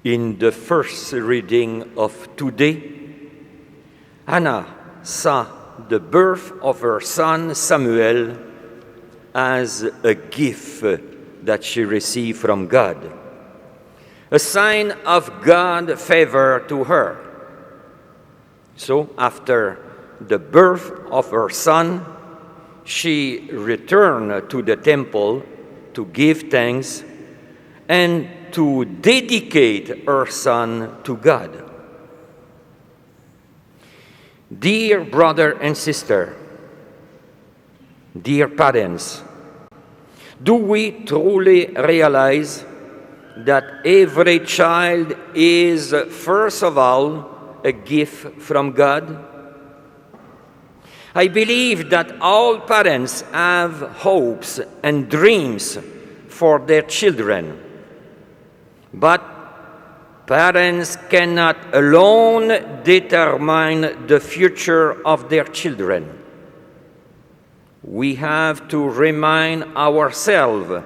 In the first reading of today, Hannah saw the birth of her son Samuel as a gift that she received from God, a sign of God's favor to her. So after the birth of her son, she returned to the temple to give thanks and to dedicate her son to God. Dear brother and sister, dear parents, do we truly realize that every child is, first of all, a gift from God? I believe that all parents have hopes and dreams for their children. But parents cannot alone determine the future of their children. We have to remind ourselves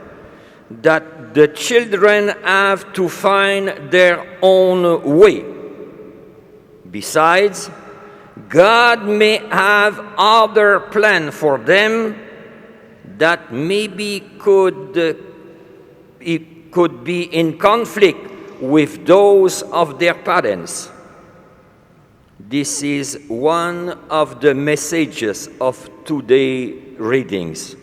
that the children have to find their own way. Besides, God may have other plans for them that maybe could be in conflict with those of their parents. This is one of the messages of today's readings.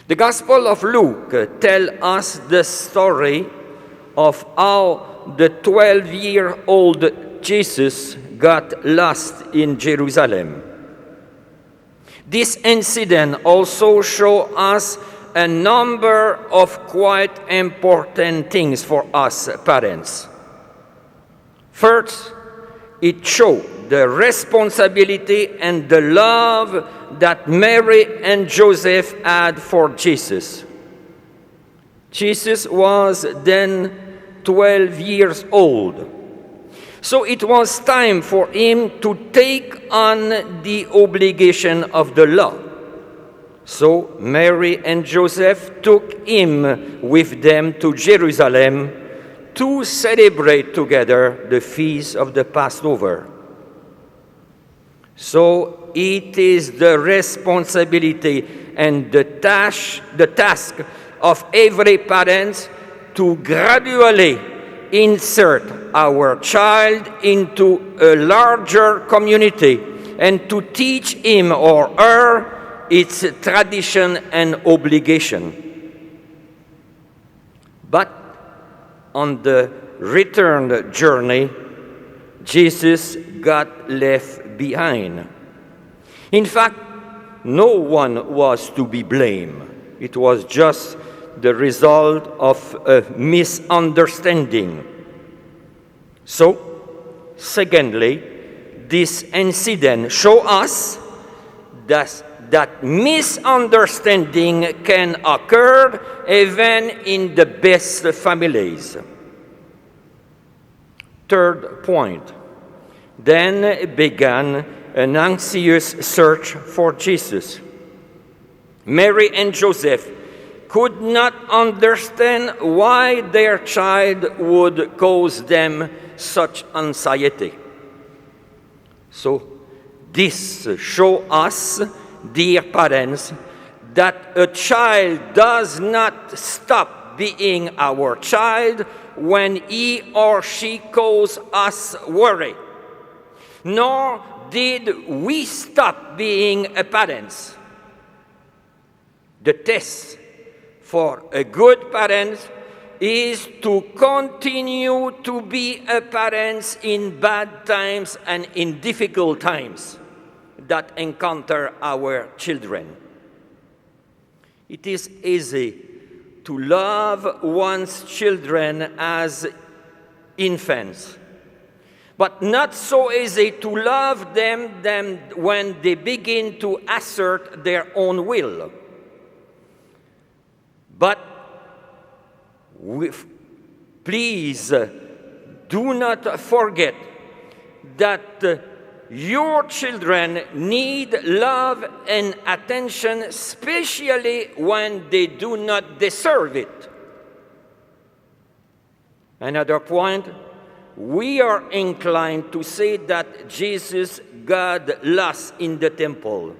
The Gospel of Luke tells us the story of how the 12-year-old Jesus got lost in Jerusalem. This incident also shows us a number of quite important things for us parents. First, it shows the responsibility and the love that Mary and Joseph had for Jesus. Jesus was then 12 years old. So it was time for him to take on the obligation of the law. So Mary and Joseph took him with them to Jerusalem to celebrate together the feast of the Passover. So it is the responsibility and the task of every parent to gradually insert our child into a larger community and to teach him or her its tradition and obligation. But on the return journey, Jesus got left behind. In fact, no one was to be blamed. It was just the result of a misunderstanding. So, secondly, this incident shows us that misunderstanding can occur even in the best families. Third point, then began an anxious search for Jesus. Mary and Joseph could not understand why their child would cause them such anxiety. So this shows us, dear parents, that a child does not stop being our child when he or she causes us worry, nor did we stop being a parent. The test for a good parent is to continue to be a parent in bad times and in difficult times that encounter our children. It is easy to love one's children as infants, but not so easy to love them when they begin to assert their own will. But please do not forget that your children need love and attention, especially when they do not deserve it. Another point, we are inclined to say that Jesus got lost in the temple.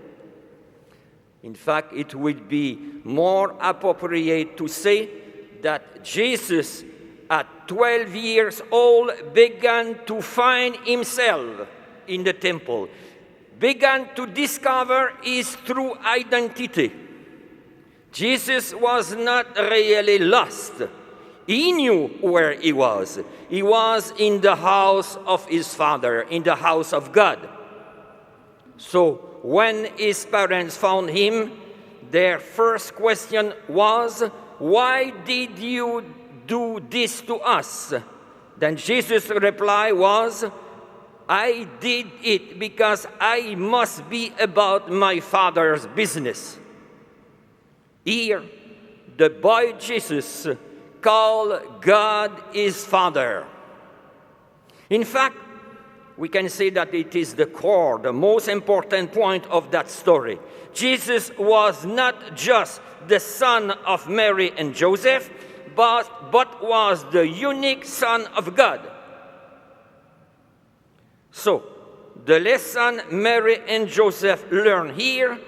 In fact, it would be more appropriate to say that Jesus, at 12 years old, began to find himself in the temple, began to discover his true identity. Jesus was not really lost. He knew where he was. He was in the house of his Father, in the house of God. So when his parents found him, their first question was, "Why did you do this to us?" Then Jesus' reply was, "I did it because I must be about my Father's business." Here, the boy Jesus called God his Father. In fact, we can say that it is the core, the most important point of that story. Jesus was not just the son of Mary and Joseph, but was the unique Son of God. So, the lesson Mary and Joseph learn here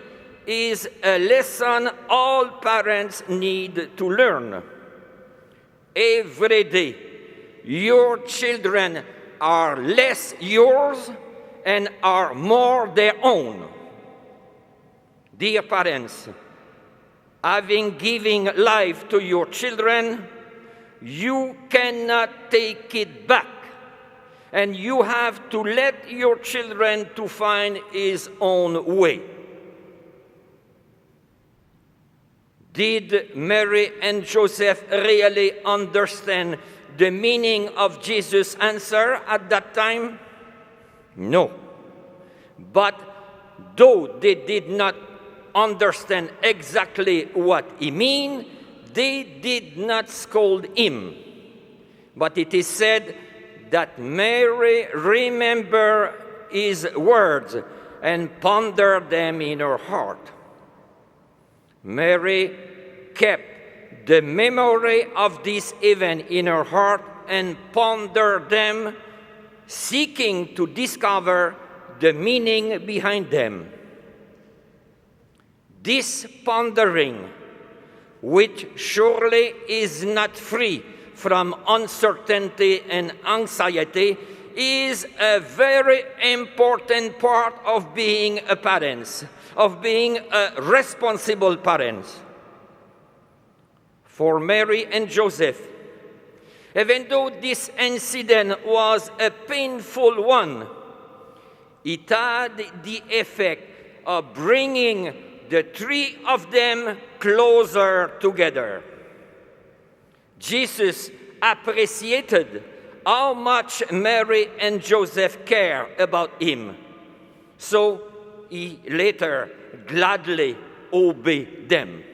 is a lesson all parents need to learn. Every day, your children are less yours and are more their own. Dear parents, having given life to your children, you cannot take it back, and you have to let your children to find his own way. Did Mary and Joseph really understand the meaning of Jesus' answer at that time? No. But though they did not understand exactly what he meant, they did not scold him. But it is said that Mary remembered his words and pondered them in her heart. Mary kept the memory of this event in her heart and pondered them, seeking to discover the meaning behind them. This pondering, which surely is not free from uncertainty and anxiety, is a very important part of being a parent, of being a responsible parent. For Mary and Joseph, even though this incident was a painful one, it had the effect of bringing the three of them closer together. Jesus appreciated how much Mary and Joseph cared about him, so he later gladly obeyed them.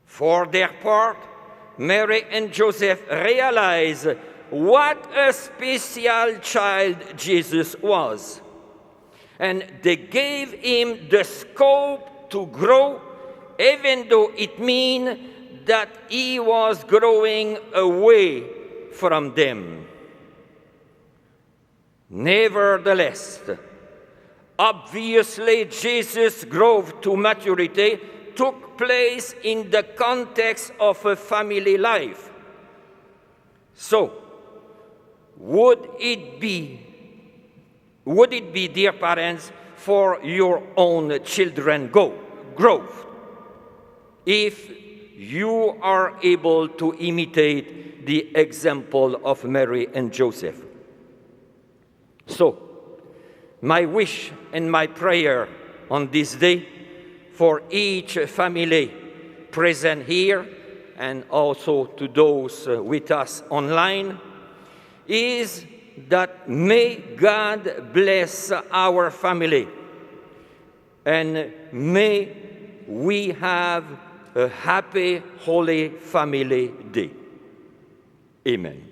For their part, Mary and Joseph realized what a special child Jesus was, and they gave him the scope to grow, even though it meant that he was growing away from them. Nevertheless, obviously, Jesus' growth to maturity took place in the context of a family life. So, would it be, dear parents, for your own children's growth, if you are able to imitate the example of Mary and Joseph? So, my wish and my prayer on this day for each family present here and also to those with us online is that may God bless our family and may we have a happy, holy family day. Amen.